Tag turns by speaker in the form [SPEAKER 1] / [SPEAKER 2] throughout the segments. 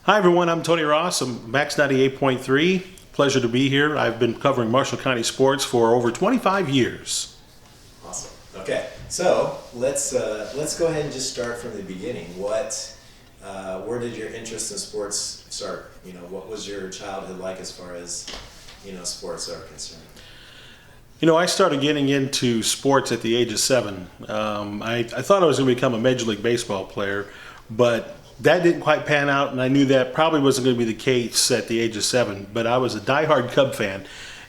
[SPEAKER 1] Hi everyone, I'm Tony Ross. I'm Max 98.3. Pleasure to be here. I've been covering Marshall County sports for over 25 years.
[SPEAKER 2] Awesome. Okay, so let's go ahead and just start from the beginning. Where did your interest in sports start? What was your childhood like as far as sports are concerned?
[SPEAKER 1] I started getting into sports at the age of 7. I thought I was going to become a Major League Baseball player, but that didn't quite pan out, and I knew that probably wasn't going to be the case at the age of 7. But I was a diehard Cub fan,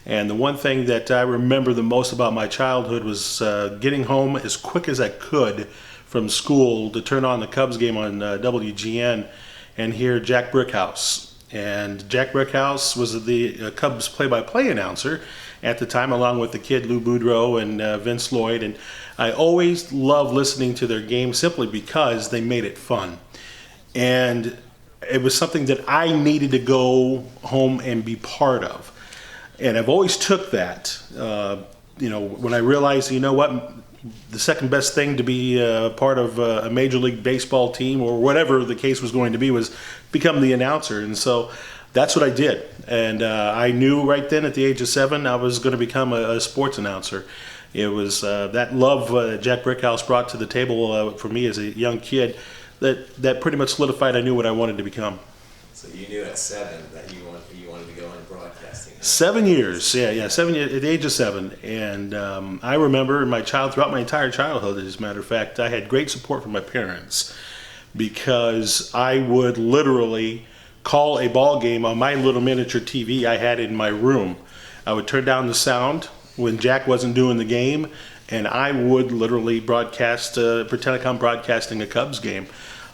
[SPEAKER 1] and the one thing that I remember the most about my childhood was getting home as quick as I could from school to turn on the Cubs game on WGN and hear Jack Brickhouse. And Jack Brickhouse was the Cubs play-by-play announcer at the time, along with the kid Lou Boudreau and Vince Lloyd. And I always loved listening to their game simply because they made it fun. And it was something that I needed to go home and be part of. And I've always took that. When I realized, the second best thing to be part of a Major League Baseball team or whatever the case was going to be was become the announcer. And so that's what I did. And I knew right then at the age of 7 I was going to become a sports announcer. It was that love Jack Brickhouse brought to the table for me as a young kid that pretty much solidified I knew what I wanted to become.
[SPEAKER 2] So you knew at 7 that you wanted to go into broadcasting.
[SPEAKER 1] 7 years, yeah, 7 years, at the age of 7. And I remember throughout my entire childhood, as a matter of fact, I had great support from my parents because I would literally call a ball game on my little miniature TV I had in my room. I would turn down the sound when Jack wasn't doing the game, and I would literally pretend like I'm broadcasting a Cubs game.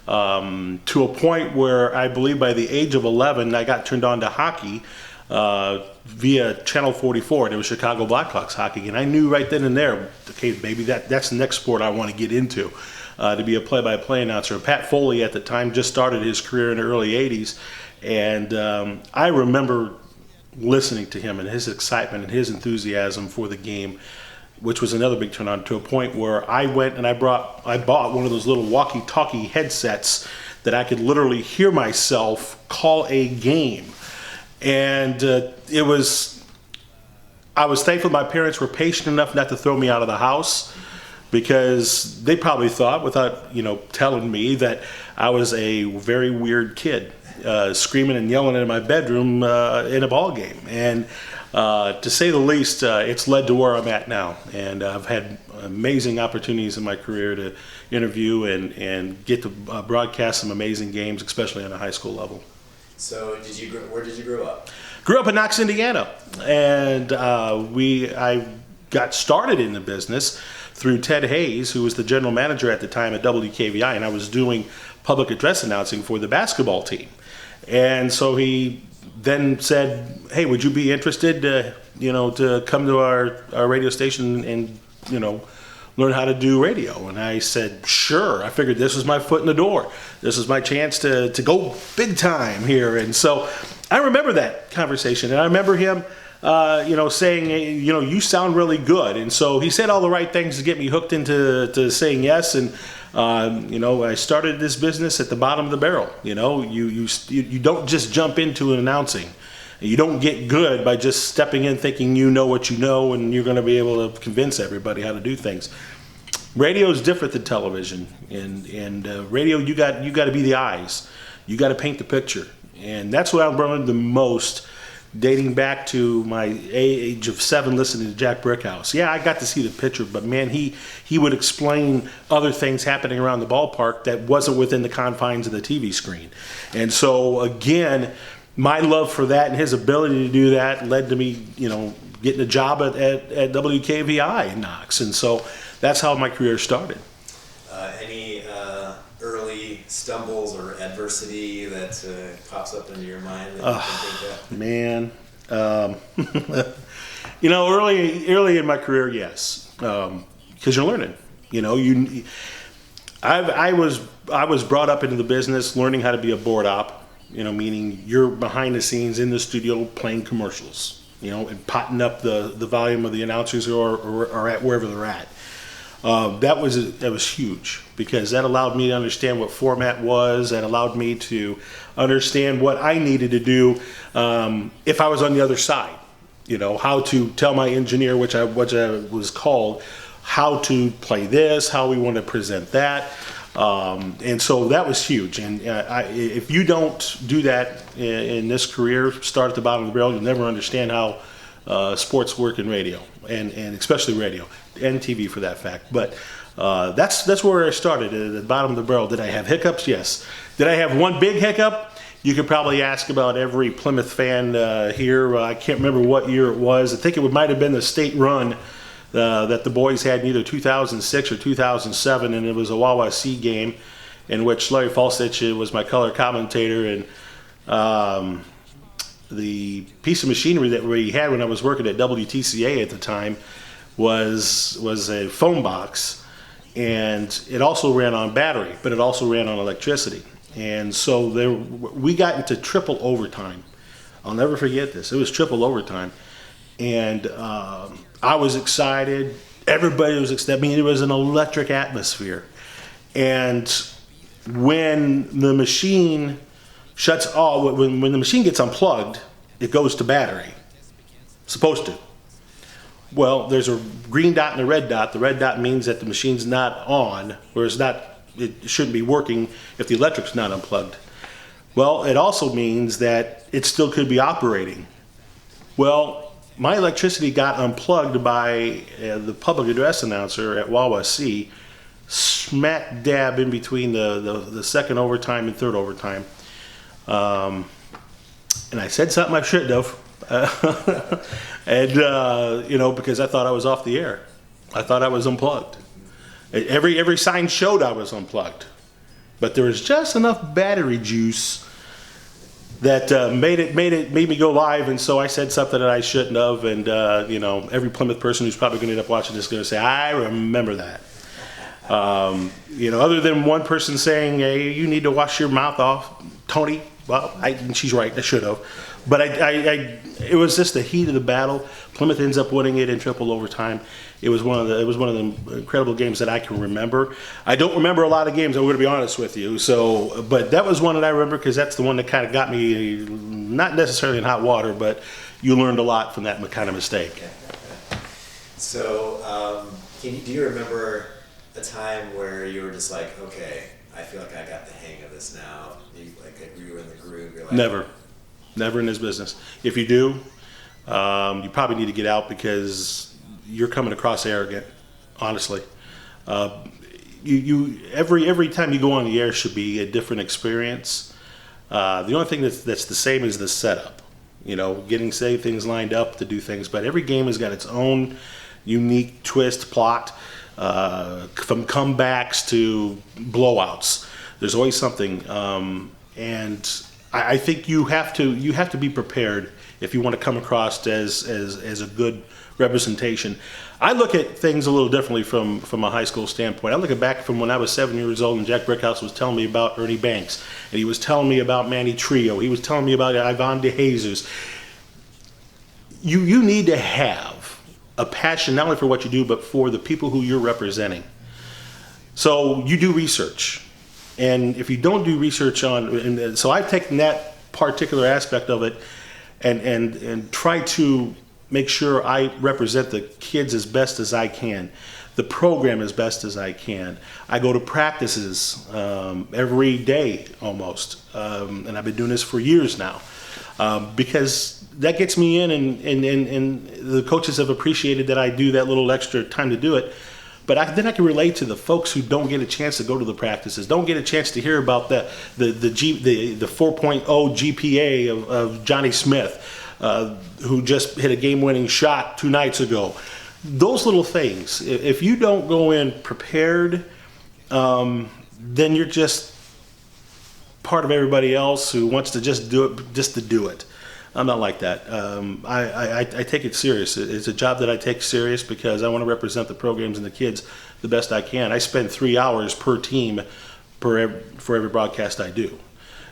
[SPEAKER 1] To a point where I believe by the age of 11, I got turned on to hockey via Channel 44, and it was Chicago Blackhawks hockey. And I knew right then and there, okay, baby, that's the next sport I want to get into, to be a play-by-play announcer. Pat Foley at the time just started his career in the early 80s, and I remember listening to him and his excitement and his enthusiasm for the game, which was another big turn on, to a point where I went and I bought one of those little walkie-talkie headsets that I could literally hear myself call a game. And I was thankful my parents were patient enough not to throw me out of the house, because they probably thought, without telling me, that I was a very weird kid, screaming and yelling in my bedroom in a ball game. And to say the least, it's led to where I'm at now, and I've had amazing opportunities in my career to interview and get to broadcast some amazing games, especially on a high school level.
[SPEAKER 2] So, where did you grow up?
[SPEAKER 1] Grew up in Knox, Indiana, and I got started in the business through Ted Hayes, who was the general manager at the time at WKVI, and I was doing public address announcing for the basketball team. And so he then said, "Hey, would you be interested to come to our radio station and learn how to do radio?" And I said, "Sure." I figured this was my foot in the door. This was my chance to go big time here. And so I remember that conversation, and I remember him saying, "You sound really good." And so he said all the right things to get me hooked into saying yes. And I started this business at the bottom of the barrel. You don't just jump into announcing. You don't get good by just stepping in thinking you know what you know and you're going to be able to convince everybody how to do things. Radio is different than television, and radio, you got to be the eyes. You got to paint the picture, and that's what I learned the most, dating back to my age of 7, listening to Jack Brickhouse. Yeah, I got to see the picture, but man, he would explain other things happening around the ballpark that wasn't within the confines of the TV screen. And so again, my love for that and his ability to do that led to me, getting a job at WKVI in Knox. And so that's how my career started.
[SPEAKER 2] Any early stumbles or adversity that pops up into your mind that you can think of?
[SPEAKER 1] Man, early in my career, yes, because you're learning. I was brought up into the business learning how to be a board op. Meaning you're behind the scenes in the studio playing commercials, and potting up the volume of the announcers or at wherever they're at. That was huge, because that allowed me to understand what format was, and allowed me to understand what I needed to do if I was on the other side. You know, how to tell my engineer, which I was called, how to play this, how we want to present that. And so that was huge. And if you don't do that in this career, start at the bottom of the barrel, you'll never understand how sports work in radio, and especially radio and TV for that fact. But that's where I started, at the bottom of the barrel. Did I have hiccups? Yes. Did I have one big hiccup? You could probably ask about every Plymouth fan here. I can't remember what year it was. I think it might have been the state run that the boys had in either 2006 or 2007, and it was a WKUI game in which Larry Falsich was my color commentator, and the piece of machinery that we had when I was working at WTCA at the time was a phone box, and it also ran on battery, but it also ran on electricity. And so we got into triple overtime. I'll never forget this. It was triple overtime. And I was excited. Everybody was excited. I mean, it was an electric atmosphere. And when the machine shuts off, when the machine gets unplugged, it goes to battery. It's supposed to. Well, there's a green dot and a red dot. The red dot means that the machine's not on, or it shouldn't be working if the electric's not unplugged. Well, it also means that it still could be operating. Well, my electricity got unplugged by the public address announcer at WKUI, smack dab in between the second overtime and third overtime. And I said something I shouldn't have. And, because I thought I was off the air. I thought I was unplugged. Every sign showed I was unplugged, but there was just enough battery juice that made me go live, and so I said something that I shouldn't have, and every Plymouth person who's probably going to end up watching this is going to say, I remember that. Other than one person saying, hey, you need to wash your mouth off, Tony. Well, she's right, I should have. But it was just the heat of the battle. Plymouth ends up winning it in triple overtime. It was one of the incredible games that I can remember. I don't remember a lot of games, I'm going to be honest with you. So, but that was one that I remember, because that's the one that kind of got me, not necessarily in hot water, but you learned a lot from that kind of mistake.
[SPEAKER 2] So, do you remember a time where you were just like, okay, I feel like I got the hang of this now? You were in the groove. You're like, Never in this business. If you do, you probably need to get out, because you're coming across arrogant, honestly. Every time you go on the air should be a different experience. The only thing that's the same is the setup. Getting things lined up to do things. But every game has got its own unique twist, plot, from comebacks to blowouts. There's always something, and I think you have to be prepared if you want to come across as a good representation. I look at things a little differently from a high school standpoint. I look at back from when I was 7 years old, and Jack Brickhouse was telling me about Ernie Banks, and he was telling me about Manny Trio. He was telling me about Ivan DeJesus. You need to have a passion not only for what you do, but for the people who you're representing. So you do research. And if you don't do research so I've taken that particular aspect of it and try to make sure I represent the kids as best as I can, the program as best as I can. I go to practices every day almost, and I've been doing this for years now, because that gets me in, and the coaches have appreciated that I do that little extra time to do it. But then I can relate to the folks who don't get a chance to go to the practices, don't get a chance to hear about the 4.0 GPA of Johnny Smith, who just hit a game-winning shot 2 nights ago. Those little things. If you don't go in prepared, then you're just part of everybody else who wants to just do it just to do it. I'm not like that. I take it serious. It's a job that I take serious, because I want to represent the programs and the kids the best I can. I spend 3 hours per team for every broadcast I do.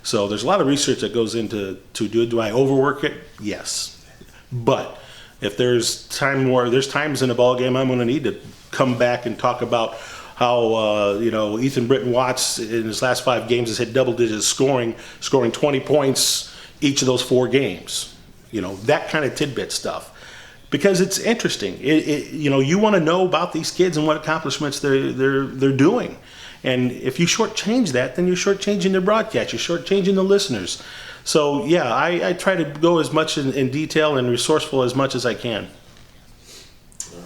[SPEAKER 2] So there's a lot of research that goes into do it. Do I overwork it? Yes. But if there's times in a ball game I'm going to need to
[SPEAKER 1] come back and talk about how Ethan Britton Watts in his last 5 games has hit double digits scoring 20 points each of those 4 games. That kind of tidbit stuff, because it's interesting. You want to know about these kids and what accomplishments they're doing. And if you shortchange that, then you're shortchanging the broadcast, you're shortchanging the listeners. So yeah, I try to go as much in detail and resourceful as much as I can.
[SPEAKER 2] All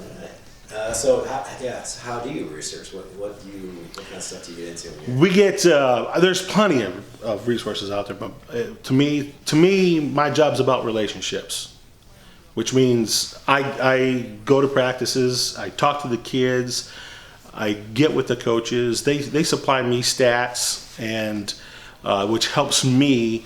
[SPEAKER 2] right. So how do you research? What kind of stuff do you get into?
[SPEAKER 1] We get there's plenty of resources out there, but to me, my job's about relationships, which means I go to practices, I talk to the kids, I get with the coaches. They supply me stats, and which helps me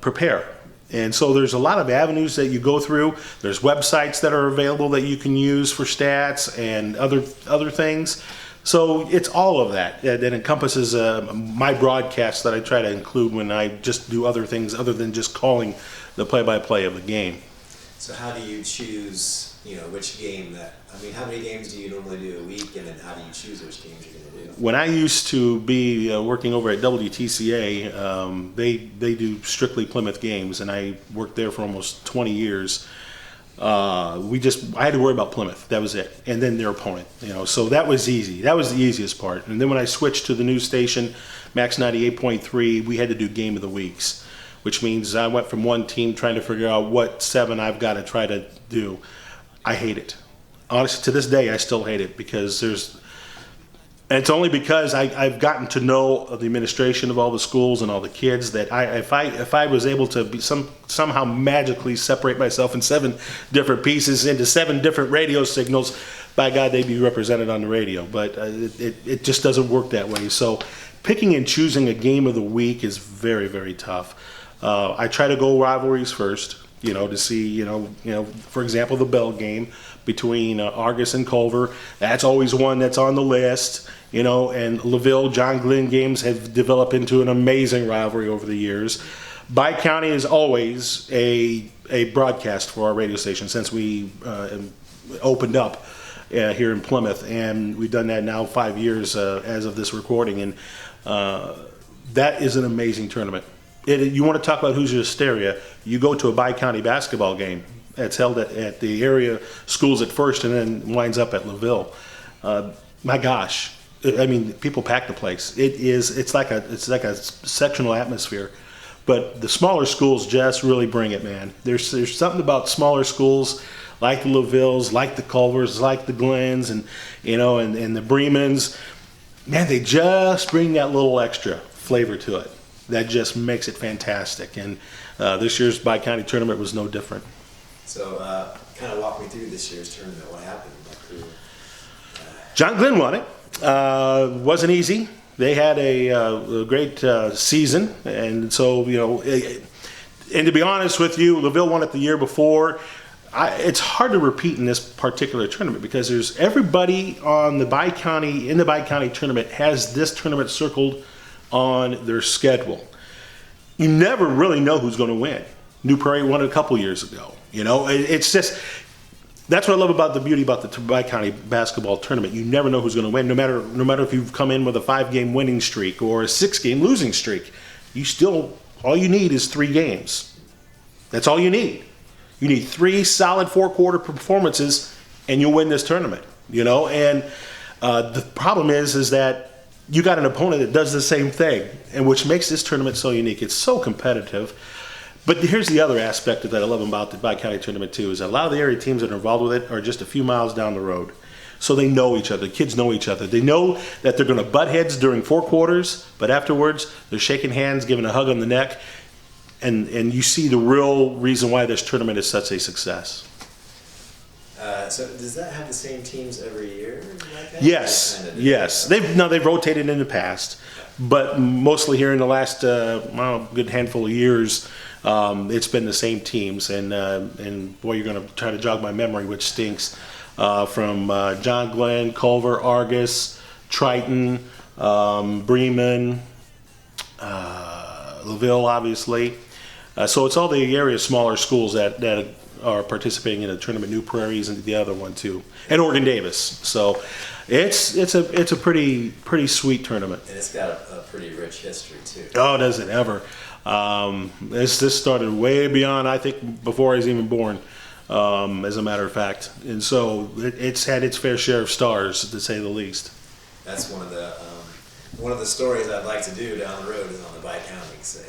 [SPEAKER 1] prepare. And so there's a lot of avenues that you go through. There's websites that are available that you can use for stats and other things. So it's all of that encompasses my broadcast that I try to include when I just do other things other than just calling the play-by-play of the game.
[SPEAKER 2] So how do you choose, which game how many games do you normally do a week, and then how do you choose which games you're going to do?
[SPEAKER 1] When I used to be working over at WTCA, they do strictly Plymouth games, and I worked there for almost 20 years. I had to worry about Plymouth. That was it. And then their opponent, so that was easy. That was the easiest part. And then when I switched to the news station, Max 98.3, we had to do game of the weeks, which means I went from one team trying to figure out what 7 I've got to try to do. I hate it. Honestly, to this day, I still hate it, because and it's only because I've gotten to know the administration of all the schools and all the kids that if I was able to be somehow magically separate myself in 7 different pieces into 7 different radio signals, by God, they'd be represented on the radio. But it just doesn't work that way. So picking and choosing a game of the week is very, very tough. I try to go rivalries first, to see, for example, the Bell game between Argos and Culver. That's always one that's on the list, and LaVille, John Glenn games have developed into an amazing rivalry over the years. Bi-County is always a broadcast for our radio station since we opened up here in Plymouth, and we've done that now 5 years as of this recording, and that is an amazing tournament. You want to talk about Hoosier Hysteria, you go to a Bi-County basketball game that's held at the area schools at first and then winds up at LaVille. My gosh, people pack the place. It's like a sectional atmosphere. But the smaller schools just really bring it, man. There's something about smaller schools like the LaVilles, like the Culvers, like the Glens, and the Bremans. Man, they just bring that little extra flavor to it. That just makes it fantastic. And this year's Bi-County tournament was no different.
[SPEAKER 2] So kind of walk me through this year's tournament. What happened?
[SPEAKER 1] John Glenn won it. Wasn't easy. They had a great season. And so, and to be honest with you, LaVille won it the year before. It's hard to repeat in this particular tournament because there's everybody in the Bi-County tournament has this tournament circled on their schedule. You never really know who's going to win. New Prairie won it a couple years ago. It's just, that's what I love about the beauty about the Bi-County basketball tournament. You never know who's going to win, no matter if you've come in with a 5-game winning streak or a 6-game losing streak. All you need is 3 games. That's all you need. You need 3 solid 4-quarter performances, and you'll win this tournament. And the problem is that you got an opponent that does the same thing, and which makes this tournament so unique. It's so competitive. But here's the other aspect that I love about the Bi-County tournament too, is that a lot of the area teams that are involved with it are just a few miles down the road. So they know each other. The kids know each other. They know that they're going to butt heads during 4 quarters, but afterwards they're shaking hands, giving a hug on the neck, and you see the real reason why this tournament is such a success.
[SPEAKER 2] So does that have the same teams every year?
[SPEAKER 1] Yes. They've rotated in the past, but mostly here in the last good handful of years, it's been the same teams. And boy, you're going to try to jog my memory, which stinks. From John Glenn, Culver, Argos, Triton, Bremen, LaVille, obviously. So it's all the area smaller schools that are participating in the tournament, New Prairie's and the other one too, and Oregon Davis. So it's a pretty sweet tournament.
[SPEAKER 2] And it's got a pretty rich history too.
[SPEAKER 1] Oh, does it ever? This started way beyond, I think, before I was even born, as a matter of fact. And so it's had its fair share of stars, to say the least.
[SPEAKER 2] That's one of the stories I'd like to do down the road is on the Viscounty. So,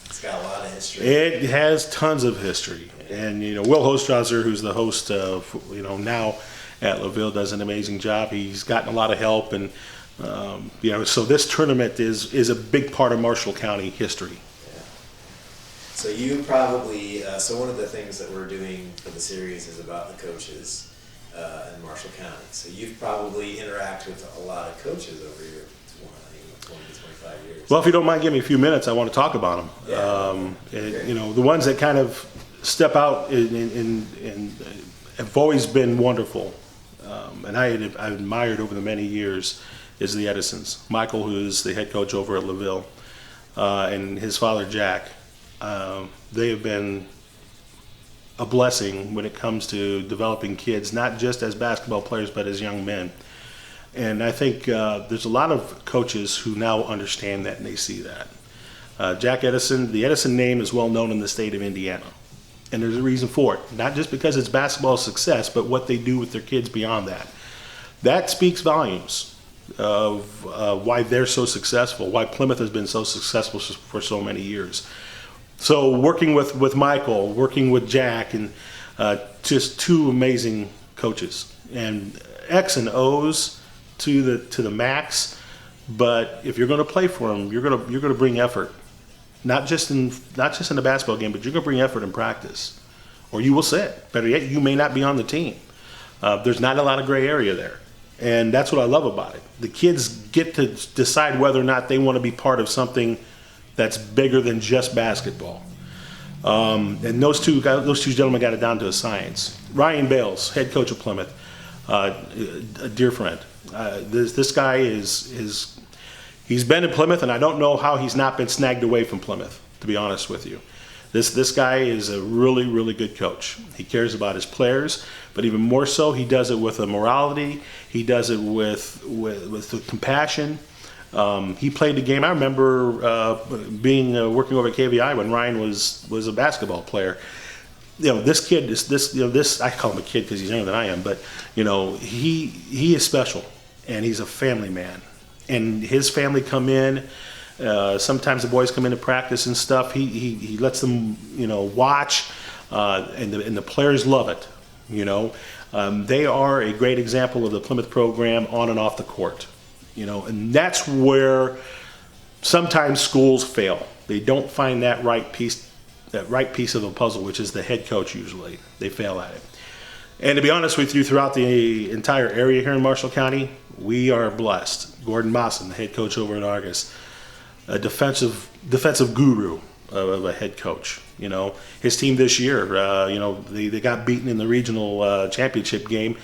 [SPEAKER 2] it's got a lot of history.
[SPEAKER 1] It has tons of history. And, Will Hostrawser, who's the host of, now at LaVille, does an amazing job. He's gotten a lot of help. And, so this tournament is a big part of Marshall County history.
[SPEAKER 2] Yeah. So you probably, one of the things that we're doing for the series is about the coaches in Marshall County. So you've probably interacted with a lot of coaches over your 20 to 25 years.
[SPEAKER 1] Well, if you don't mind giving me a few minutes, I want to talk about them.
[SPEAKER 2] Yeah.
[SPEAKER 1] The ones that kind of step out and have always been wonderful, and I admired over the many years, is the Edisons. Michael, who is the head coach over at LaVille, and his father, Jack. They have been a blessing when it comes to developing kids, not just as basketball players, but as young men. And I think there's a lot of coaches who now understand that and they see that. Jack Edison, the Edison name is well known in the state of Indiana. And there's a reason for it. Not just because it's basketball success, but what they do with their kids beyond that. That speaks volumes of why they're so successful, why Plymouth has been so successful for so many years. So working with Michael, working with Jack, and just two amazing coaches. And X and O's to the max, but if you're going to play for them, you're going to bring effort, not just in the basketball game, but you're going to bring effort in practice, or you will sit. Better yet, you may not be on the team. There's not a lot of gray area there, and that's what I love about it. The kids get to decide whether or not they want to be part of something that's bigger than just basketball. And those two gentlemen got it down to a science. Ryan Bales, head coach of Plymouth, a dear friend. This guy he's been in Plymouth, and I don't know how he's not been snagged away from Plymouth, to be honest with you. This guy is a really, really good coach. He cares about his players, but even more so, he does it with a morality. He does it with the compassion. He played the game. I remember working over at KVI when Ryan was a basketball player. This kid is I call him a kid because he's younger than I am, but he is special, and he's a family man. And his family come in. Sometimes the boys come into practice and stuff. He lets them watch, and the players love it. They are a great example of the Plymouth program on and off the court. And that's where sometimes schools fail. They don't find that right piece of the puzzle, which is the head coach usually. They fail at it. And to be honest with you, throughout the entire area here in Marshall County, we are blessed. Gordon Mawson, the head coach over at Argos, a defensive guru of a head coach. His team this year, they got beaten in the regional championship game.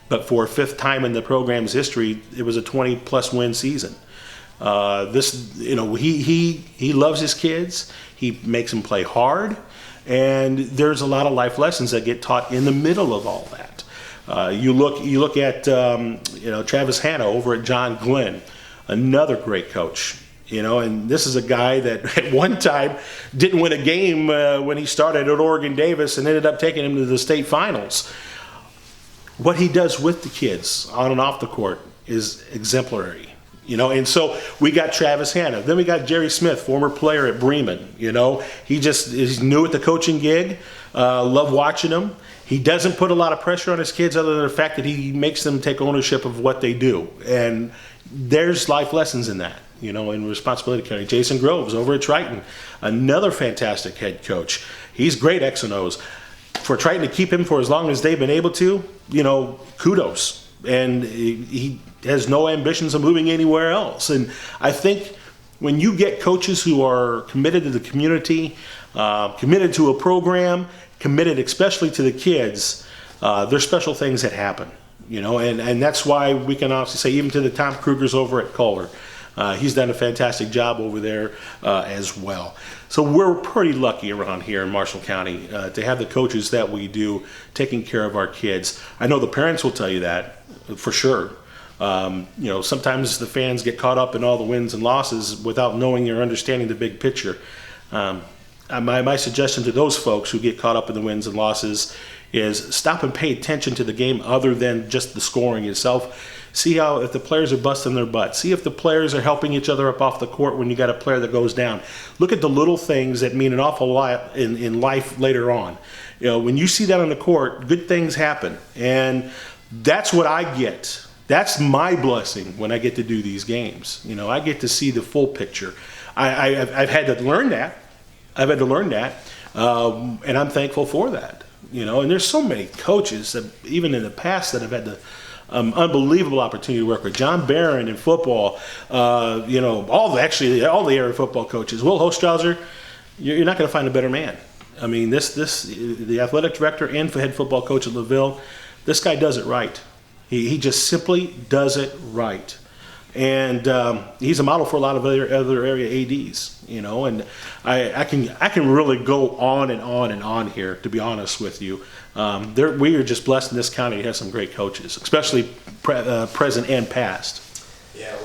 [SPEAKER 1] But for a fifth time in the program's history, it was a 20-plus win season. He loves his kids. He makes them play hard, and there's a lot of life lessons that get taught in the middle of all that. You look at Travis Hanna over at John Glenn, another great coach. And this is a guy that at one time didn't win a game when he started at Oregon Davis and ended up taking him to the state finals. What he does with the kids on and off the court is exemplary, and so we got Travis Hanna. Then we got Jerry Smith, former player at Bremen. He's new at the coaching gig. Love watching him. He doesn't put a lot of pressure on his kids other than the fact that he makes them take ownership of what they do. And there's life lessons in that, in responsibility carrying. Jason Groves over at Triton, another fantastic head coach. He's great X and O's. For Triton to keep him for as long as they've been able to, kudos. And he has no ambitions of moving anywhere else. And I think when you get coaches who are committed to the community, committed to a program, committed especially to the kids, there's special things that happen. And that's why we can honestly say, even to the Tom Krugers over at Culver, He's done a fantastic job over there as well. So we're pretty lucky around here in Marshall County to have the coaches that we do taking care of our kids. I know the parents will tell you that for sure. Sometimes the fans get caught up in all the wins and losses without knowing or understanding the big picture. My suggestion to those folks who get caught up in the wins and losses is stop and pay attention to the game other than just the scoring itself. See how if the players are busting their butt. See if the players are helping each other up off the court when you got a player that goes down. Look at the little things that mean an awful lot in life later on. When you see that on the court, good things happen. And that's what I get. That's my blessing when I get to do these games. I get to see the full picture. I've had to learn that. And I'm thankful for that. And there's so many coaches that even in the past that have had the unbelievable opportunity to work with. John Barron in football, all the area football coaches. Will Hostrauser, you're not going to find a better man. I mean, the athletic director and head football coach at LaVille, this guy does it right. He just simply does it right. And he's a model for a lot of other area ADs, and I can really go on and on and on here, to be honest with you. We are just blessed in this county to have some great coaches, especially present and past.
[SPEAKER 2] Yeah,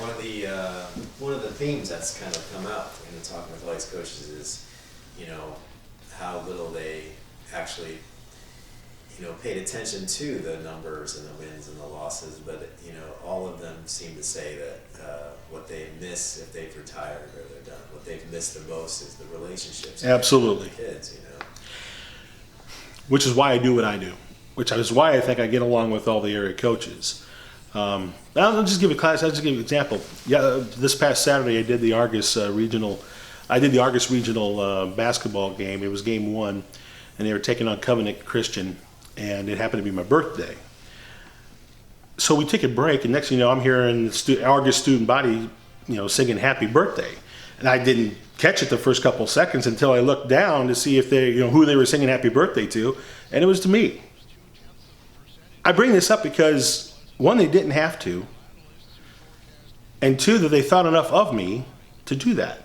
[SPEAKER 2] one of the themes that's kind of come out in the Talking with Lights coaches is, how little they actually paid attention to the numbers and the wins and the losses, but all of them seem to say that what they miss if they've retired or they're done, what they've missed the most is the relationships.
[SPEAKER 1] Absolutely.
[SPEAKER 2] With the kids,
[SPEAKER 1] Which is why I do what I do. Which is why I think I get along with all the area coaches. I'll just give you an example. Yeah, this past Saturday I did the Argos regional. Basketball game. It was game 1, and they were taking on Covenant Christian. And it happened to be my birthday. So we take a break, and next thing you know, I'm hearing the Argos student body, singing happy birthday. And I didn't catch it the first couple seconds until I looked down to see if who they were singing happy birthday to, and it was to me. I bring this up because, 1, they didn't have to, and 2, that they thought enough of me to do that.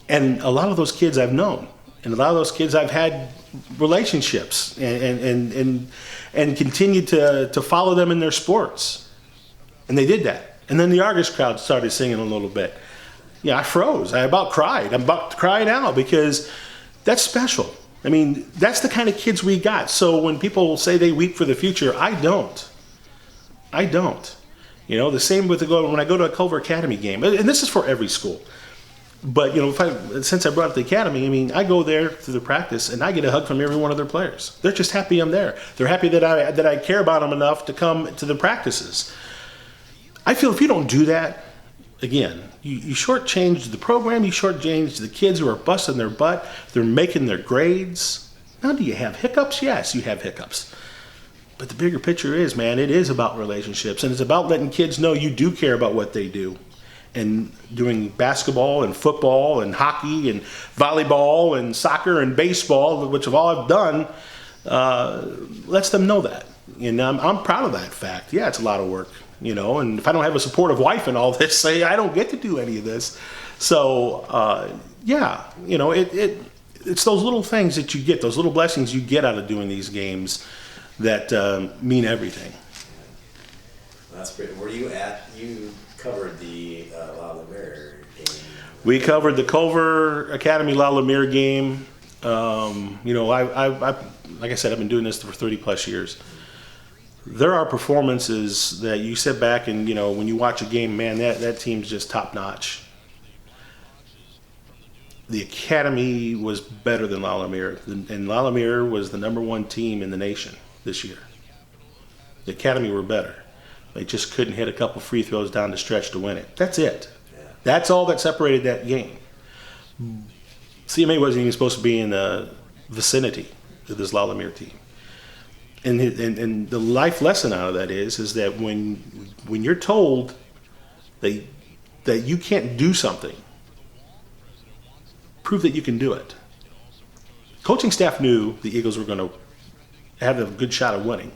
[SPEAKER 1] And a lot of those kids I've known, and a lot of those kids I've had relationships and continued to follow them in their sports. And they did that. And then the Argos crowd started singing a little bit. I froze. I about cried. I'm about to cry now because that's special. I mean, that's the kind of kids we got. So when people say they weep for the future, I don't. The same with when I go to a Culver Academy game. And this is for every school. But, since I brought up the academy, I go there to the practice and I get a hug from every one of their players. They're just happy I'm there. They're happy that I care about them enough to come to the practices. I feel if you don't do that, again, you shortchange the program, you shortchange the kids who are busting their butt, they're making their grades. Now, do you have hiccups? Yes, you have hiccups. But the bigger picture is, man, it is about relationships, and it's about letting kids know you do care about what they do. And doing basketball and football and hockey and volleyball and soccer and baseball, which of all I've done, lets them know that. And I'm proud of that fact. Yeah, it's a lot of work, and if I don't have a supportive wife and all this, I don't get to do any of this. So, it's those little things that you get, those little blessings you get out of doing these games that mean everything.
[SPEAKER 2] That's great. Where you covered the Lumiere game.
[SPEAKER 1] We covered the Culver Academy Lumiere game. Like I said, I've been doing this for 30 plus years. There are performances that you sit back and, when you watch a game, man, that team's just top notch. The Academy was better than Lumiere, and Lumiere was the #1 team in the nation this year. The Academy were better. They just couldn't hit a couple free throws down the stretch to win it. That's it. Yeah. That's all that separated that game. CMA wasn't even supposed to be in the vicinity of this Lumiere team. And the life lesson out of that is that when you're told that you can't do something, prove that you can do it. Coaching staff knew the Eagles were going to have a good shot of winning.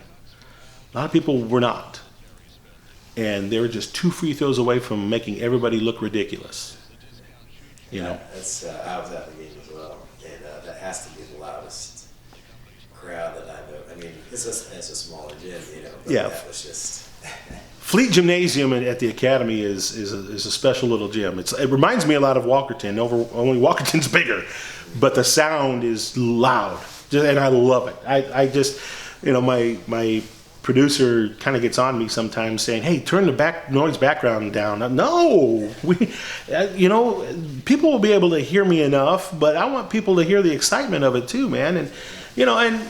[SPEAKER 1] A lot of people were not. and they were just 2 free throws away from making everybody look ridiculous. You know,
[SPEAKER 2] that's I was at the game as well, and that has to be the loudest crowd that I know. I mean, it's a smaller gym, you know, but
[SPEAKER 1] Yeah.
[SPEAKER 2] that was just.
[SPEAKER 1] Fleet Gymnasium at the Academy is a special little gym. It reminds me a lot of Walkerton. Only Walkerton's bigger, but the sound is loud, and I love it. I just, you know, my producer kind of gets on me sometimes saying, "Hey, turn the noise background down." No, you know, people will be able to hear me enough, but I want people to hear the excitement of it too, man. And you know, and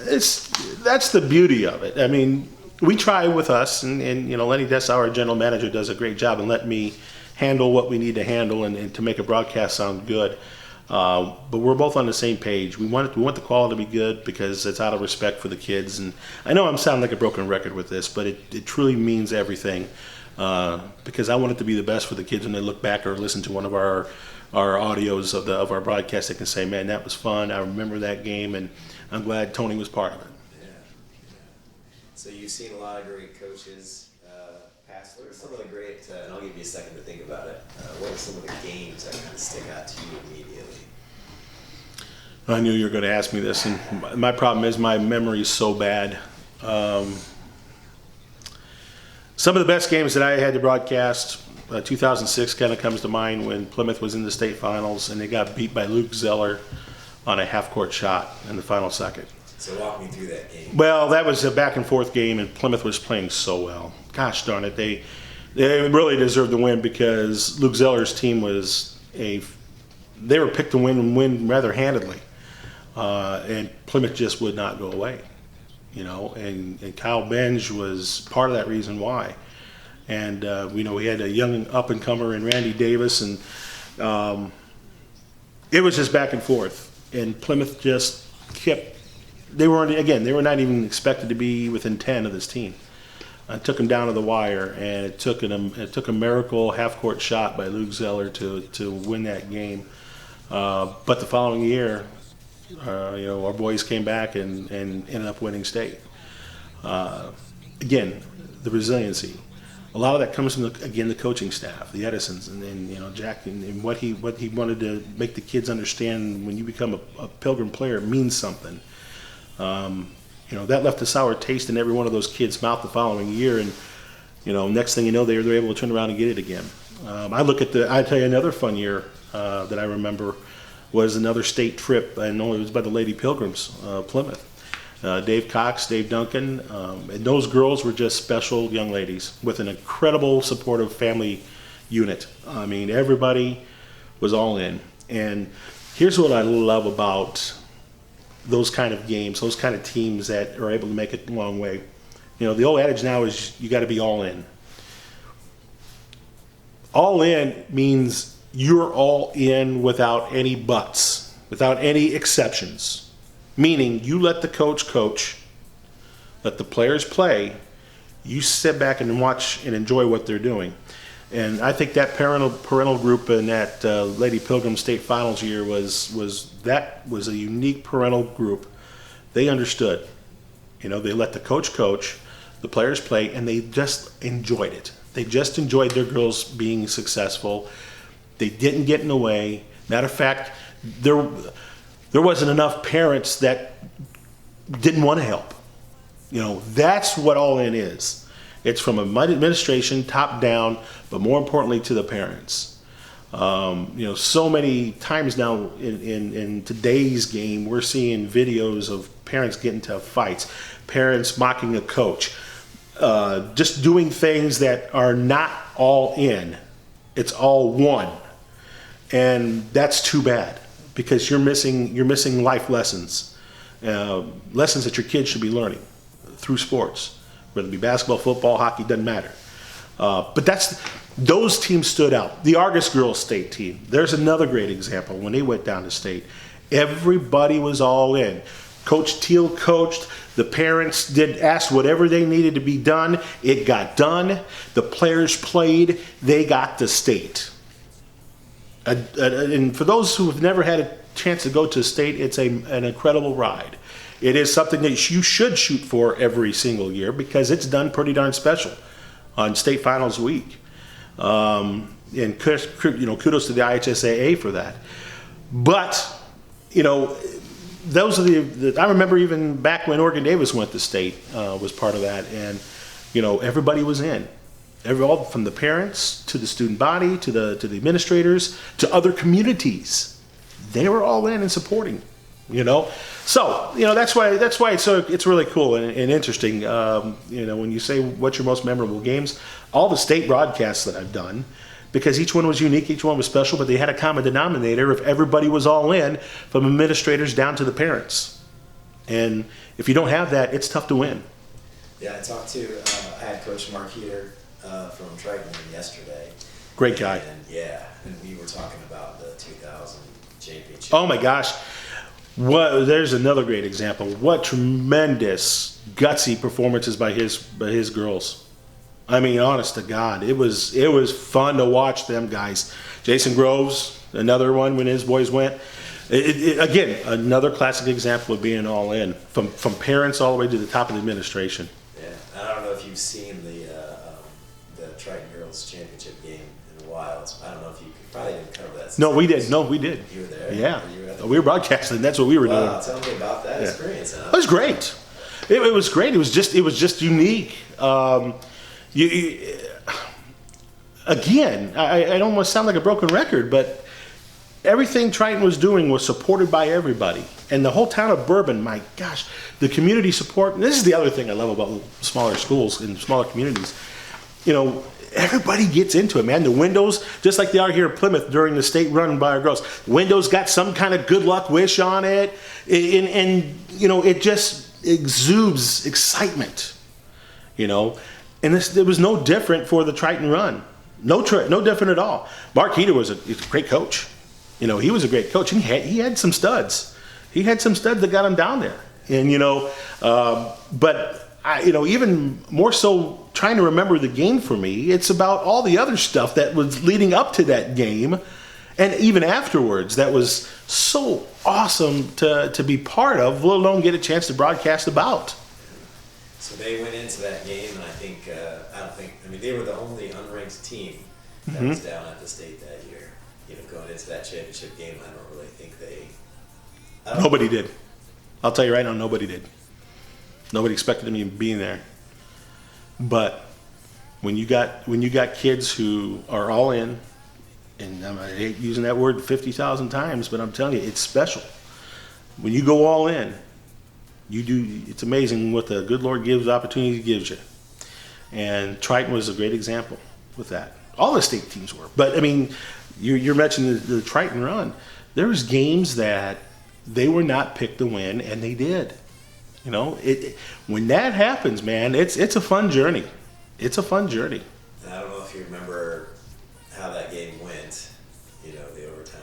[SPEAKER 1] that's the beauty of it. I mean, we try with us, and you know, Lenny Dessau, our general manager, does a great job and let me handle what we need to handle and to make a broadcast sound good. But we're both on the same page. We want the quality to be good because it's out of respect for the kids. And I know I'm sounding like a broken record with this, but it truly means everything because I want it to be the best for the kids when they look back or listen to one of our audios of our broadcast. They can say, "Man, that was fun. I remember that game, and I'm glad Tony was part of it."
[SPEAKER 2] So you've seen a lot of great coaches pass. What are some of the great, and I'll give you a second to think about it, what are some of the games that kind of stick out to you immediately?
[SPEAKER 1] I knew you were going to ask me this, and my problem is my memory is so bad. Some of the best games that I had to broadcast, 2006 kind of comes to mind when Plymouth was in the state finals and they got beat by Luke Zeller on a half-court shot in the final second.
[SPEAKER 2] So walk me through that game.
[SPEAKER 1] Well, that was a back-and-forth game, and Plymouth was playing so well. Gosh darn it, they really deserved the win because Luke Zeller's team they were picked to win rather handedly, and Plymouth just would not go away, you know. And Kyle Benge was part of that reason why. And you know, we had a young up-and-comer in Randy Davis, and it was just back and forth. And Plymouth just kept. They were not even expected to be within 10 of this team. I took them down to the wire, and it took a miracle half-court shot by Luke Zeller to win that game. But the following year, you know, our boys came back and ended up winning state. Again, the resiliency. A lot of that comes from the coaching staff, the Edisons, and you know, Jack, and what he wanted to make the kids understand. When you become a Pilgrim player, it means something. You know, that left a sour taste in every one of those kids' mouth the following year, and you know, next thing you know, they're able to turn around and get it again. I tell you another fun year that I remember was another state trip, and it was by the Lady Pilgrims, Plymouth. Dave Cox, Dave Duncan, and those girls were just special young ladies with an incredible supportive family unit. I mean, everybody was all in. And here's what I love about those kind of games, those kind of teams that are able to make it a long way. You know, the old adage now is you got to be all in. All in means you're all in without any buts, without any exceptions. Meaning you let the coach, let the players play, you sit back and watch and enjoy what they're doing. And I think that parental group in that Lady Pilgrim State Finals year was a unique parental group. They understood. You know, they let the coach, the players play, and they just enjoyed it. They just enjoyed their girls being successful. They didn't get in the way. Matter of fact, there wasn't enough parents that didn't want to help. You know, that's what all in is. It's from administration, top down, but more importantly to the parents. You know, so many times now in today's game, we're seeing videos of parents getting into fights, parents mocking a coach, just doing things that are not all in. It's all one. And that's too bad because you're missing life lessons, lessons that your kids should be learning through sports. Whether it be basketball, football, hockey, doesn't matter. But those teams stood out. The Argos girls state team, there's another great example. When they went down to state, everybody was all in. Coach Teal coached. The parents asked whatever they needed to be done. It got done. The players played. They got to state. And for those who have never had a chance to go to state, it's an incredible ride. It is something that you should shoot for every single year because it's done pretty darn special. on state finals week. And kudos to the IHSAA for that. But, those are I remember even back when Oregon Davis went to state, was part of that. And, everybody was in. All from the parents to the student body to the administrators to other communities. They were all in and supporting, So, that's why it's really cool and interesting. When you say what's your most memorable games, all the state broadcasts that I've done, because each one was unique, each one was special, but they had a common denominator if everybody was all in, from administrators down to the parents. And if you don't have that, it's tough to win.
[SPEAKER 2] Yeah, I had Coach Mark Heater from Triton yesterday.
[SPEAKER 1] Great guy.
[SPEAKER 2] And we were talking about the 2000 championship.
[SPEAKER 1] Oh my gosh. There's another great example. What tremendous gutsy performances by his girls. I mean, honest to God, it was fun to watch them guys. Jason Groves, another one when his boys went. Again, another classic example of being all in, from parents all the way to the top of the administration.
[SPEAKER 2] Yeah, I don't know if you've seen the Triton Girls championship game in a while. I don't know if you probably didn't cover that.
[SPEAKER 1] No, we did. You
[SPEAKER 2] were there?
[SPEAKER 1] Yeah. We were broadcasting. That's what we were doing.
[SPEAKER 2] Tell me about that experience. Huh?
[SPEAKER 1] It was great. It was great. It was just unique. Again, I don't want to sound like a broken record, but everything Triton was doing was supported by everybody. And the whole town of Bourbon, my gosh, the community support. And this is the other thing I love about smaller schools and smaller communities. Everybody gets into it, man. The windows, just like they are here at Plymouth during the state run by our girls, windows got some kind of good luck wish on it. And it just exudes excitement, And it was no different for the Triton run. No different at all. Mark Heater was a great coach. He was a great coach. And he had some studs. He had some studs that got him down there. And, but even more so trying to remember the game for me, it's about all the other stuff that was leading up to that game. And even afterwards, that was so awesome to be part of, let alone get a chance to broadcast about.
[SPEAKER 2] So they went into that game, and they were the only unranked team that was down at the state that year. Going into that championship game, I don't really think
[SPEAKER 1] nobody did. I'll tell you right now, nobody did. Nobody expected them even being there. But when you got kids who are all in, and I hate using that word 50,000 times, but I'm telling you, it's special. When you go all in, it's amazing what the good Lord gives, opportunity He gives you. And Triton was a great example with that. All the state teams were. But, you're mentioning the Triton run. There was games that they were not picked to win, and they did. When that happens, man, it's a fun journey. It's a fun journey.
[SPEAKER 2] I don't know if you remember how that game went, the overtime.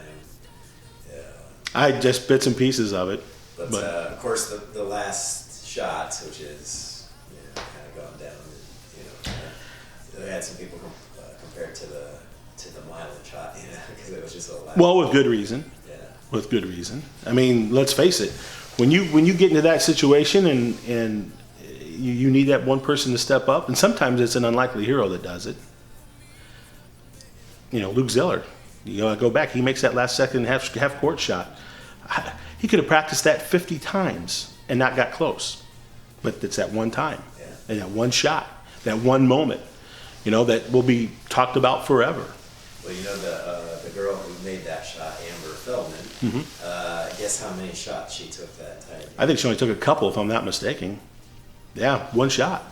[SPEAKER 1] I just bits and pieces of it.
[SPEAKER 2] But of course, the last shot, which is kind of gone down, they had some people compare it to the Milan shot, because it was just so loud.
[SPEAKER 1] Well, with good reason.
[SPEAKER 2] Yeah.
[SPEAKER 1] With good reason. Let's face it. When you get into that situation and you need that one person to step up, and sometimes it's an unlikely hero that does it. Luke Zeller. Go back. He makes that last second half court shot. He could have practiced that 50 times and not got close. But it's that one time, and that one shot, that one moment, that will be talked about forever.
[SPEAKER 2] Well, the girl who made that shot, Amber Feldman, guess how many shots she took that time?
[SPEAKER 1] I think she only took a couple, if I'm not mistaken. Yeah, one shot.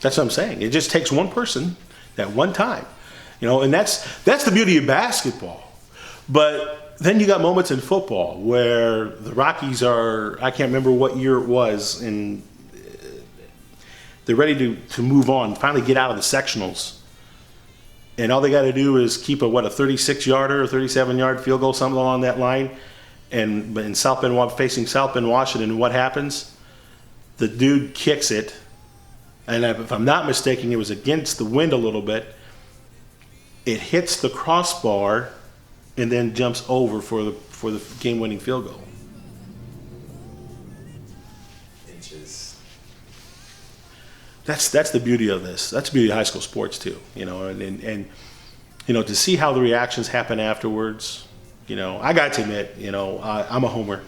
[SPEAKER 1] That's what I'm saying. It just takes one person, that one time. And that's the beauty of basketball. But then you got moments in football where the Rockies I can't remember what year it was, and they're ready to move on, finally get out of the sectionals. And all they got to do is keep a 36-yarder or 37-yard field goal, something along that line. And in South Bend, facing South Bend, Washington, what happens? The dude kicks it, and if I'm not mistaken, it was against the wind a little bit. It hits the crossbar, and then jumps over for the game-winning field goal.
[SPEAKER 2] Inches.
[SPEAKER 1] that's the beauty of this. That's the beauty of high school sports too, and to see how the reactions happen afterwards. I got to admit, I'm a homer.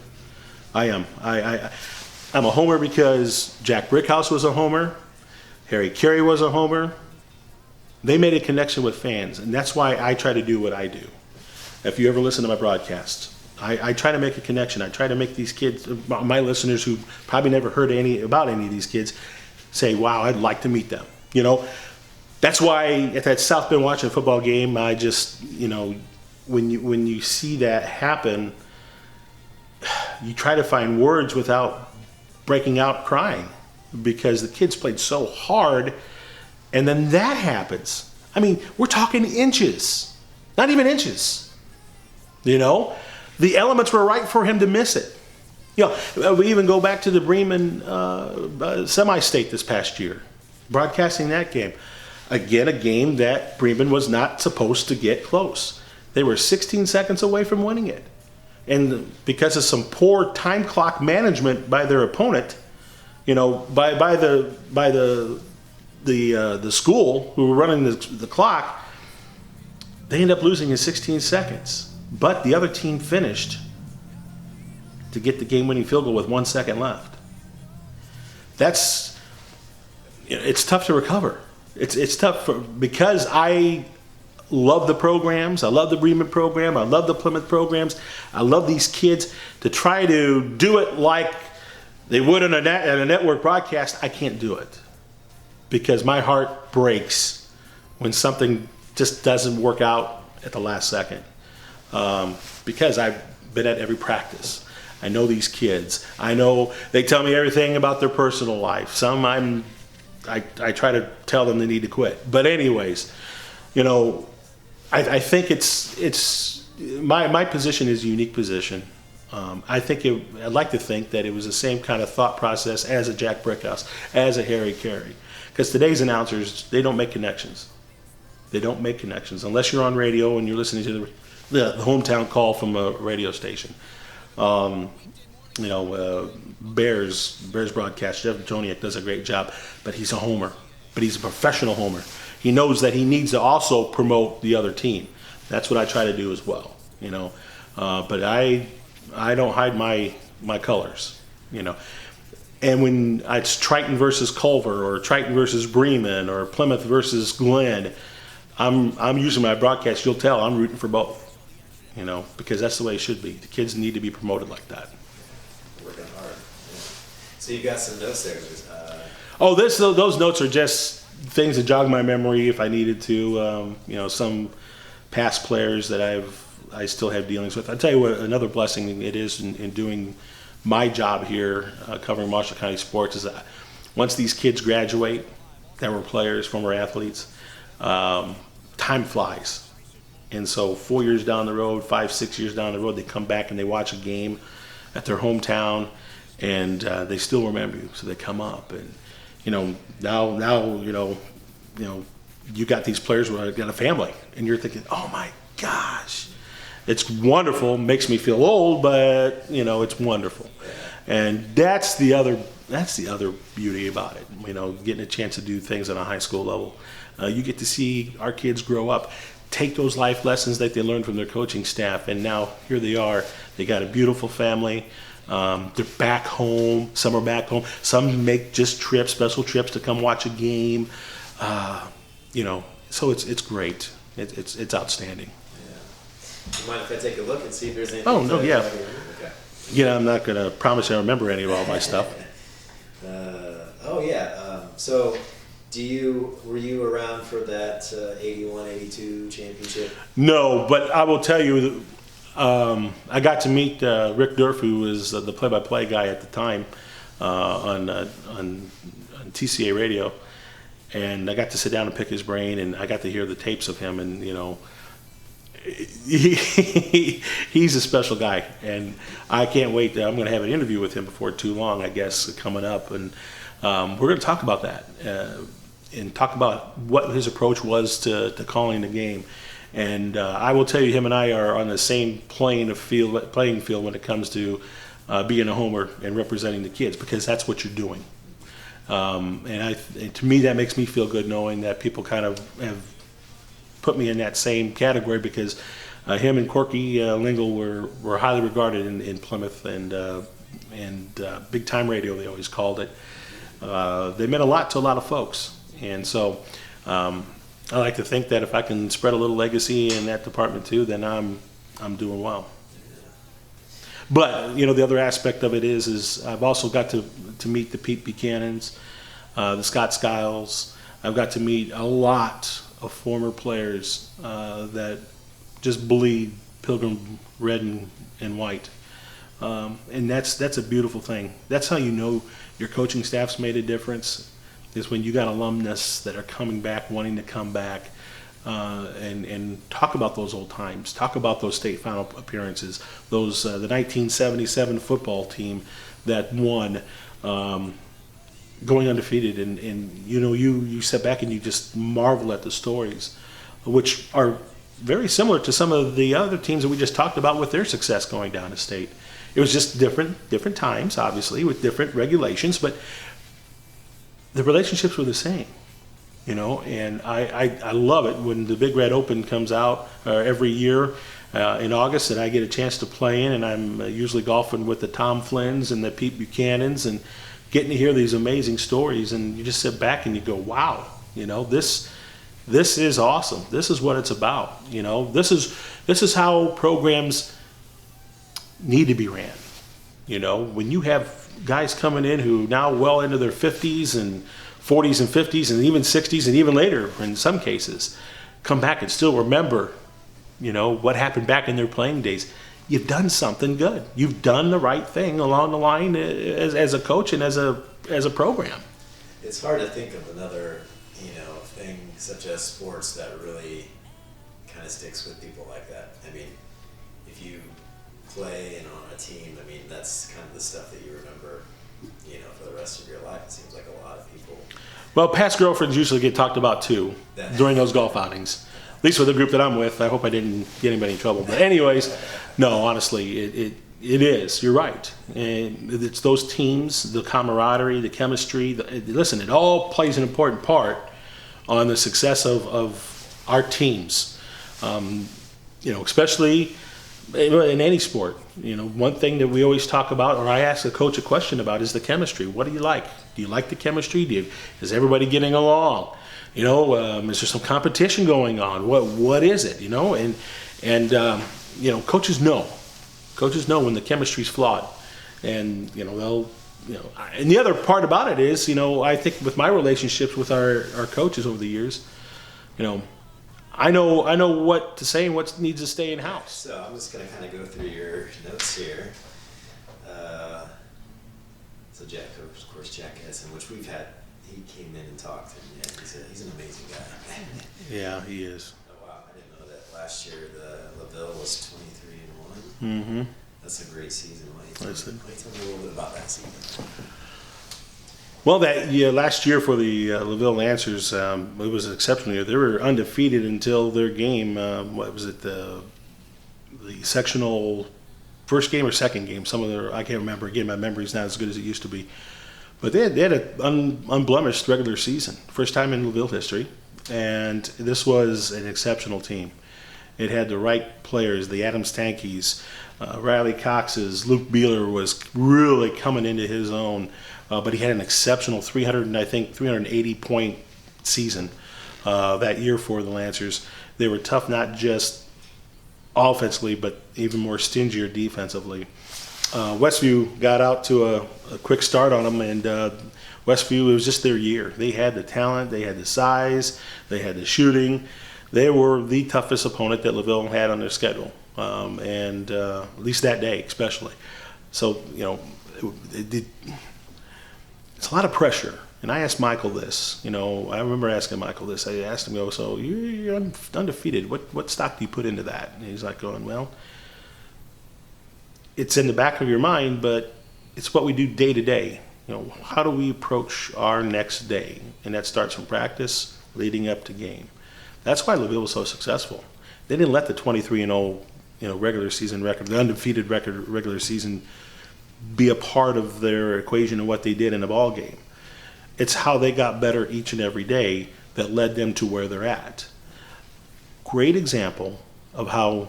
[SPEAKER 1] I am. I'm a homer because Jack Brickhouse was a homer. Harry Carey was a homer. They made a connection with fans, and that's why I try to do what I do. If you ever listen to my broadcasts, I try to make a connection. I try to make these kids, my listeners who probably never heard about any of these kids, say, wow, I'd like to meet them. That's why at that South Bend watching a football game, I just, when you see that happen, you try to find words without breaking out crying because the kids played so hard, and then that happens. I mean, we're talking inches, not even inches. The elements were right for him to miss it. We even go back to the Bremen semi-state this past year, broadcasting that game. Again, a game that Bremen was not supposed to get close. They were 16 seconds away from winning it. And because of some poor time clock management by their opponent, by the school who were running the clock, they end up losing in 16 seconds. But the other team finished to get the game-winning field goal with 1 second left. It's tough to recover. It's tough because I love the programs. I love the Bremen program. I love the Plymouth programs. I love these kids. To try to do it like they would in a network broadcast, I can't do it because my heart breaks when something just doesn't work out at the last second. Because I've been at every practice. I know these kids. I know they tell me everything about their personal life. Some I try to tell them they need to quit. But anyways, I think it's my position is a unique position. I'd like to think that it was the same kind of thought process as a Jack Brickhouse, as a Harry Carey. Because today's announcers, they don't make connections. They don't make connections unless you're on radio and you're listening to the hometown call from a radio station. Bears broadcast, Jeff Toniak does a great job, but he's a homer. But he's a professional homer. He knows that he needs to also promote the other team. That's what I try to do as well. But I don't hide my colors. And when it's Triton versus Culver or Triton versus Bremen or Plymouth versus Glen, I'm using my broadcast. You'll tell I'm rooting for both. Because that's the way it should be. The kids need to be promoted like that.
[SPEAKER 2] Working hard. Yeah. So you got some notes there.
[SPEAKER 1] Those notes are just things that jog my memory if I needed to. Some past players that I still have dealings with. I'll tell you what another blessing it is in doing my job here, covering Marshall County sports, is that once these kids graduate, that were players, former athletes, time flies. And so 4 years down the road, 5-6 years down the road, they come back and they watch a game at their hometown, and they still remember you. So they come up, and now you got these players who have got a family, and you're thinking, oh my gosh, it's wonderful. Makes me feel old, but it's wonderful. And that's the other beauty about it. Getting a chance to do things on a high school level. You get to see our kids grow up. Take those life lessons that they learned from their coaching staff, and now here they are. They got a beautiful family. They're back home. Some are back home. Some make just trips, special trips to come watch a game. So it's great. It's outstanding.
[SPEAKER 2] Yeah. You mind if I take a look and see if there's anything?
[SPEAKER 1] Oh no, yeah.
[SPEAKER 2] Okay.
[SPEAKER 1] I'm not gonna promise I remember any of all my stuff.
[SPEAKER 2] So. Were you around for that 81-82 championship?
[SPEAKER 1] No, but I will tell you, I got to meet Rick Derf, who was the play-by-play guy at the time on TCA radio, and I got to sit down and pick his brain, and I got to hear the tapes of him, and he's a special guy, and I can't wait. I'm going to have an interview with him before too long, I guess, coming up, and we're going to talk about that. And talk about what his approach was to calling the game. And I will tell you, him and I are on the same playing field when it comes to being a homer and representing the kids, because that's what you're doing. And to me, that makes me feel good knowing that people kind of have put me in that same category, because him and Corky Lingle were highly regarded in Plymouth, and big time radio, they always called it. They meant a lot to a lot of folks, and so I like to think that if I can spread a little legacy in that department too, then I'm doing well. But the other aspect of it is I've also got to meet the Pete Buchanans, the Scott Skiles. I've got to meet a lot of former players that just bleed Pilgrim red and white, and that's a beautiful thing. That's how you know your coaching staff's made a difference, is when you got alumnus that are coming back, wanting to come back, and talk about those old times, talk about those state final appearances, those the 1977 football team that won, going undefeated, and you sit back and you just marvel at the stories, which are very similar to some of the other teams that we just talked about with their success going down to state. It was just different times, obviously, with different regulations, but the relationships were the same, and I love it when the Big Red Open comes out every year in August, and I get a chance to play in, and I'm usually golfing with the Tom Flynn's and the Pete Buchanans, and getting to hear these amazing stories, and you just sit back and you go, wow, this is awesome. This is what it's about. This is how programs need to be ran. When you have guys coming in who now well into their 50s and 40s and 50s and even 60s and even later in some cases come back and still remember, what happened back in their playing days. You've done something good. You've done the right thing along the line as a coach and as a program.
[SPEAKER 2] It's hard to think of another, thing such as sports that really kind of sticks with people like that. I mean, if you play and on a team, that's kind of the stuff that you remember, for the rest of your life. It seems like a lot of people.
[SPEAKER 1] Well, past girlfriends usually get talked about too during those golf outings. At least with the group that I'm with. I hope I didn't get anybody in trouble. But anyways, no, honestly, it is. You're right. And it's those teams, the camaraderie, the chemistry. Listen, it all plays an important part on the success of our teams. Especially in any sport. One thing that we always talk about, or I ask a coach a question about, is the chemistry. What do you like? Do you like the chemistry? Is everybody getting along? Is there some competition going on? What is it? And coaches know. Coaches know when the chemistry's flawed, and they'll. And the other part about it is, I think with my relationships with our coaches over the years, I know what to say and what needs to stay in house.
[SPEAKER 2] So I'm just going to kind of go through your notes here. So Jack, of course, Jack Edison, which we've had. He came in and talked, and he's an amazing guy.
[SPEAKER 1] Yeah, he is.
[SPEAKER 2] Oh wow, I didn't know that. Last year the LaVille was 23-1.
[SPEAKER 1] Mm-hmm.
[SPEAKER 2] That's a great season. Why don't you tell me a little bit about that season?
[SPEAKER 1] Well, last year for the LaVille Lancers, it was an exceptional year. They were undefeated until their game. What was it? The sectional first game or second game? I can't remember. Again, my memory's not as good as it used to be. But they had an unblemished regular season, first time in LaVille history, and this was an exceptional team. It had the right players, the Adams Tankies, Riley Cox's, Luke Beeler was really coming into his own, but he had an exceptional 380 point season that year for the Lancers. They were tough, not just offensively, but even more stingier defensively. Westview got out to a quick start on them, and Westview, it was just their year. They had the talent, they had the size, they had the shooting. They were the toughest opponent that LaVille had on their schedule, and at least that day especially. So, it's a lot of pressure. And I asked Michael this. I remember asking Michael this. I asked him, so you're undefeated. What stock do you put into that? And he's like going, well, it's in the back of your mind, but it's what we do day to day. How do we approach our next day? And that starts from practice leading up to game. That's why LaVille was so successful. They didn't let the 23-0, regular season record, the undefeated record regular season, be a part of their equation of what they did in the ball game. It's how they got better each and every day that led them to where they're at. Great example of how,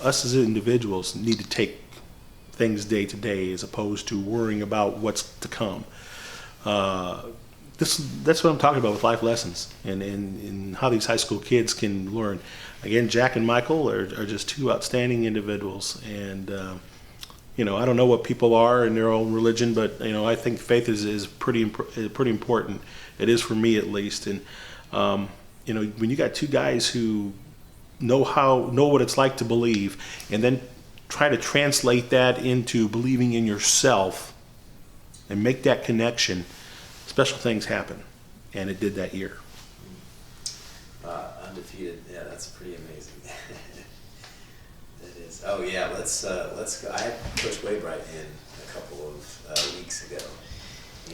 [SPEAKER 1] us as individuals need to take things day to day as opposed to worrying about what's to come. That's what I'm talking about with life lessons and how these high school kids can learn. Again, Jack and Michael are just two outstanding individuals, and I don't know what people are in their own religion, but I think faith is pretty important. It is for me at least, and when you got two guys who know what it's like to believe, and then try to translate that into believing in yourself and make that connection, special things happen, and it did that year.
[SPEAKER 2] Undefeated, yeah, that's pretty amazing. That is. Oh yeah, let's go. I had Coach Waybright in a couple of weeks ago,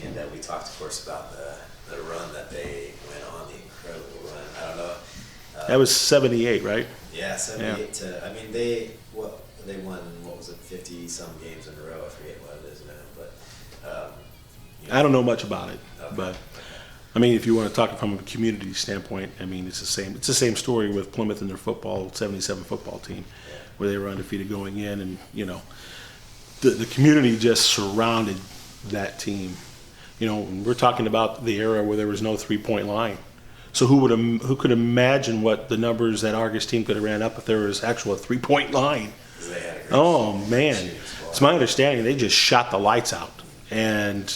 [SPEAKER 2] and we talked, of course, about the run that they went on, the incredible run. I don't know.
[SPEAKER 1] That was 78, right?
[SPEAKER 2] Yeah, 78. Yeah. They won, what was it, 50 some games in a row. I forget what it is now, but
[SPEAKER 1] I don't know much about it,
[SPEAKER 2] okay.
[SPEAKER 1] But if you want to talk from a community standpoint, it's the same story with Plymouth and their 77 football team, where they were undefeated going in, and the community just surrounded that team. We're talking about the era where there was no 3-point line. So who could imagine what the numbers that Argos team could have ran up if there was actual 3-point line? Oh man, it's my understanding they just shot the lights out, and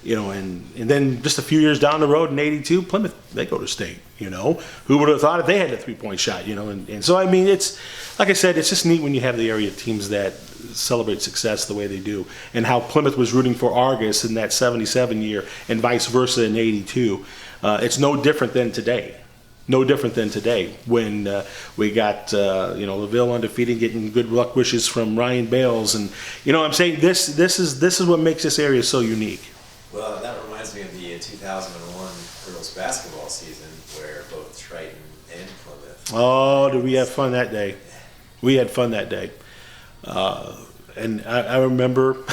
[SPEAKER 1] then just a few years down the road in '82, Plymouth, they go to state. Who would have thought if they had a 3-point shot? And so it's like I said, it's just neat when you have the area teams that celebrate success the way they do, and how Plymouth was rooting for Argos in that '77 year, and vice versa in '82. It's no different than today. No different than today when we got LaVille undefeated, getting good luck wishes from Ryan Bales, and I'm saying this is what makes this area so unique.
[SPEAKER 2] Well, that reminds me of the 2001 girls basketball season where both Triton and Plymouth.
[SPEAKER 1] Oh, did we have fun that day? We had fun that day, and I remember.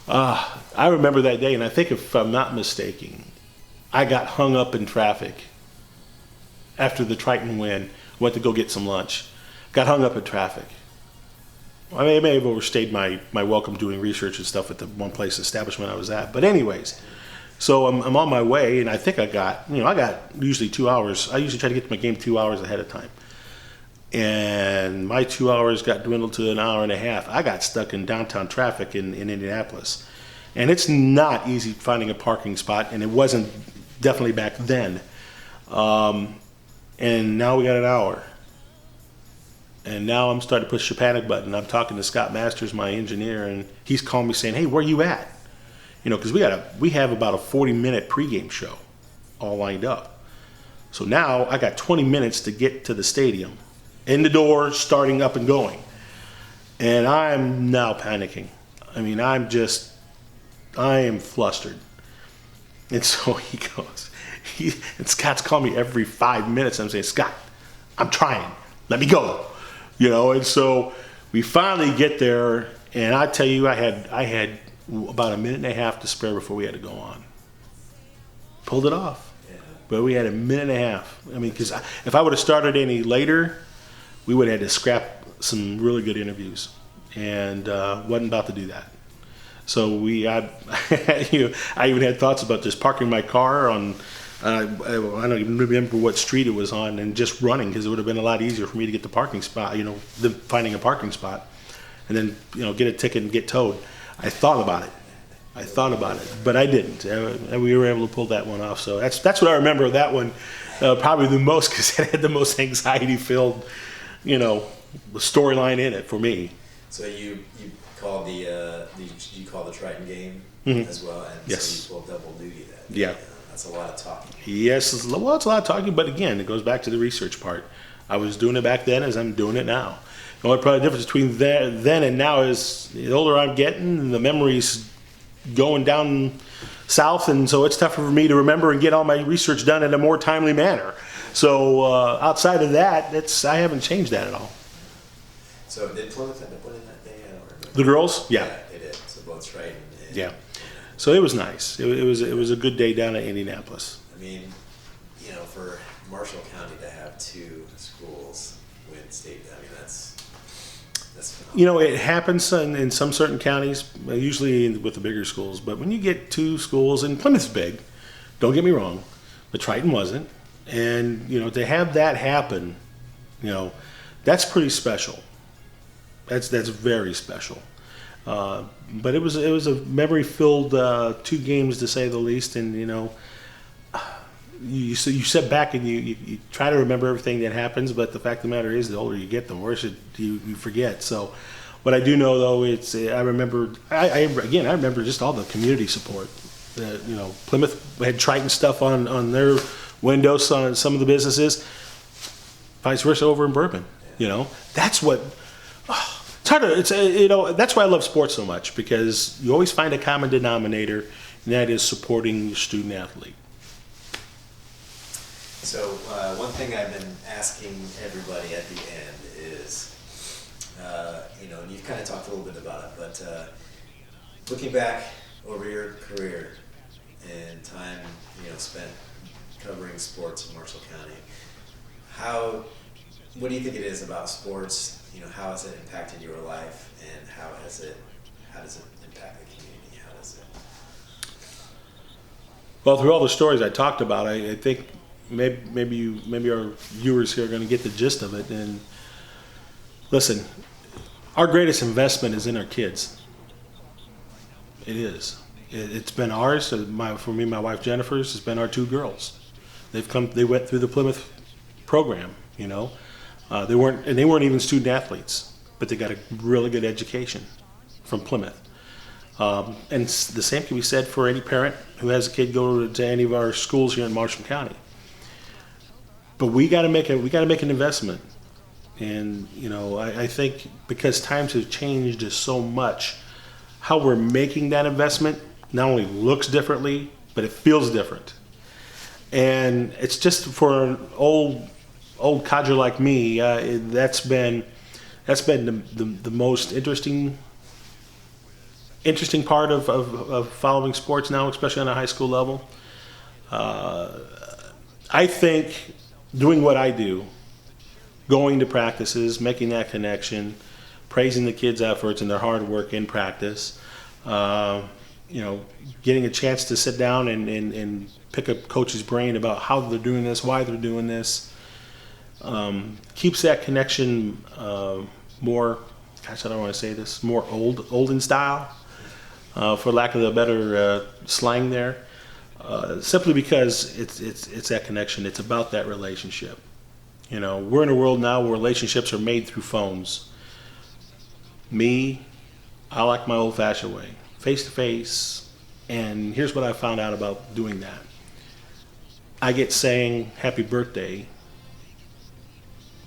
[SPEAKER 1] I remember that day, and I think if I'm not mistaken, I got hung up in traffic. After the Triton win, went to go get some lunch. Got hung up in traffic. I may have overstayed my welcome doing research and stuff at the one place establishment I was at. But anyways, so I'm on my way, and I think I got usually 2 hours. I usually try to get to my game 2 hours ahead of time. And my 2 hours got dwindled to an hour and a half. I got stuck in downtown traffic in Indianapolis. And it's not easy finding a parking spot, and it wasn't definitely back then. And now we got an hour. And now I'm starting to push the panic button. I'm talking to Scott Masters, my engineer, and he's calling me saying, "Hey, where you at?" Because we have about a 40-minute pregame show all lined up. So now I got 20 minutes to get to the stadium, in the door, starting up and going. And I'm now panicking. I am flustered. And so he goes, and Scott's calling me every 5 minutes. I'm saying, "Scott, I'm trying. Let me go." And so we finally get there, and I tell you, I had about a minute and a half to spare before we had to go on. Pulled it off. Yeah. But we had a minute and a half. Because if I would have started any later, we would have had to scrap some really good interviews, and wasn't about to do that. So I even had thoughts about just parking my car on, I don't even remember what street it was on, and just running, because it would have been a lot easier for me to get the parking spot, than finding a parking spot, and then, get a ticket and get towed. I thought about it, but I didn't. And we were able to pull that one off. So that's what I remember of that one, probably the most, because it had the most anxiety-filled, storyline in it for me.
[SPEAKER 2] So you called you called the Triton game as well, and
[SPEAKER 1] yes.
[SPEAKER 2] So you pulled double duty then.
[SPEAKER 1] Yeah.
[SPEAKER 2] That's a lot of talking.
[SPEAKER 1] Yes, it's a lot of talking, but again, it goes back to the research part. I was doing it back then as I'm doing it now. The only probably difference between then and now is the older I'm getting, the memories going down south, and so it's tougher for me to remember and get all my research done in a more timely manner. So outside of that, I haven't changed that at all.
[SPEAKER 2] So did Plymouth end up winning that day? I don't remember.
[SPEAKER 1] The girls? Yeah.
[SPEAKER 2] Yeah, they did. So both Triton and
[SPEAKER 1] yeah. So it was nice. It was a good day down at Indianapolis.
[SPEAKER 2] I mean, for Marshall County to have two schools win state, I mean, that's phenomenal.
[SPEAKER 1] It happens in some certain counties, usually with the bigger schools. But when you get two schools, and Plymouth's big, don't get me wrong, but Triton wasn't. And, to have that happen, that's pretty special. That's very special. But it was a memory-filled 2 games, to say the least. And, you sit back and you try to remember everything that happens, but the fact of the matter is, the older you get, the worse you forget. So, what I do know though, I remember just all the community support. Plymouth had Triton stuff on their windows on some of the businesses. Vice versa over in Bourbon. That's what. It's hard to. That's why I love sports so much, because you always find a common denominator, and that is supporting your student athlete.
[SPEAKER 2] So one thing I've been asking everybody at the end is, and you've kind of talked a little bit about it, but looking back over your career and time, spent covering sports in Marshall County, what do you think it is about sports? How has it impacted your life, and how does it impact the community? How does it?
[SPEAKER 1] Well, through all the stories I talked about, I think maybe our viewers here are going to get the gist of it. And listen, our greatest investment is in our kids. It is. It's been ours. For me, and my wife Jennifer's, it's been our 2 girls. They went through the Plymouth program. They weren't even student athletes, but they got a really good education from Plymouth. And the same can be said for any parent who has a kid go to any of our schools here in Marshall County. But we got to make an investment, and I think because times have changed so much, how we're making that investment not only looks differently, but it feels different. And it's just for an old codger like me, that's been the most interesting part of following sports now, especially on a high school level. I think doing what I do, going to practices, making that connection, praising the kids' efforts and their hard work in practice, getting a chance to sit down and pick up coach's brain about how they're doing this, why they're doing this, keeps that connection more, I don't want to say this, more olden style, for lack of a better slang there. Simply because it's that connection. It's about that relationship. We're in a world now where relationships are made through phones. I like my old-fashioned way, face-to-face. And here's what I found out about doing that. I get saying happy birthday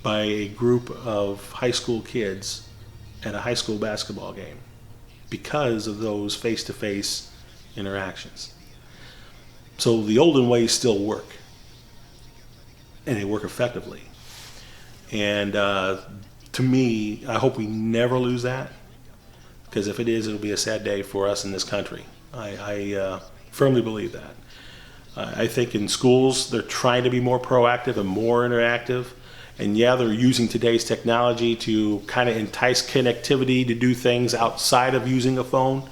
[SPEAKER 1] by a group of high school kids at a high school basketball game because of those face-to-face interactions. So the olden ways still work, and they work effectively. And to me, I hope we never lose that, because if it is, it'll be a sad day for us in this country. I firmly believe that. I think in schools, they're trying to be more proactive and more interactive. And yeah, they're using today's technology to kind of entice connectivity to do things outside of using a phone.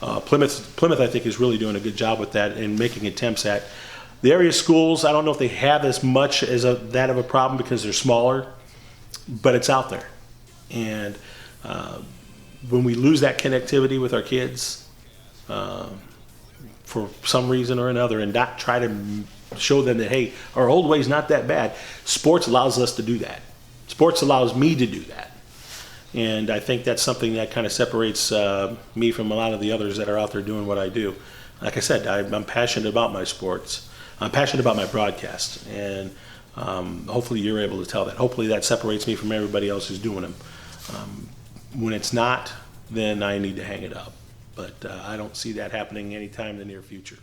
[SPEAKER 1] Plymouth, I think, is really doing a good job with that and making attempts at. The area schools, I don't know if they have as much as that of a problem because they're smaller, but it's out there. And when we lose that connectivity with our kids, for some reason or another, and not try to show them that, hey, our old way's not that bad, sports allows us to do that. Sports allows me to do that. And I think that's something that kind of separates me from a lot of the others that are out there doing what I do. Like I said, I'm passionate about my sports. I'm passionate about my broadcast. And hopefully you're able to tell that. Hopefully that separates me from everybody else who's doing them. When it's not, then I need to hang it up. But I don't see that happening anytime in the near future.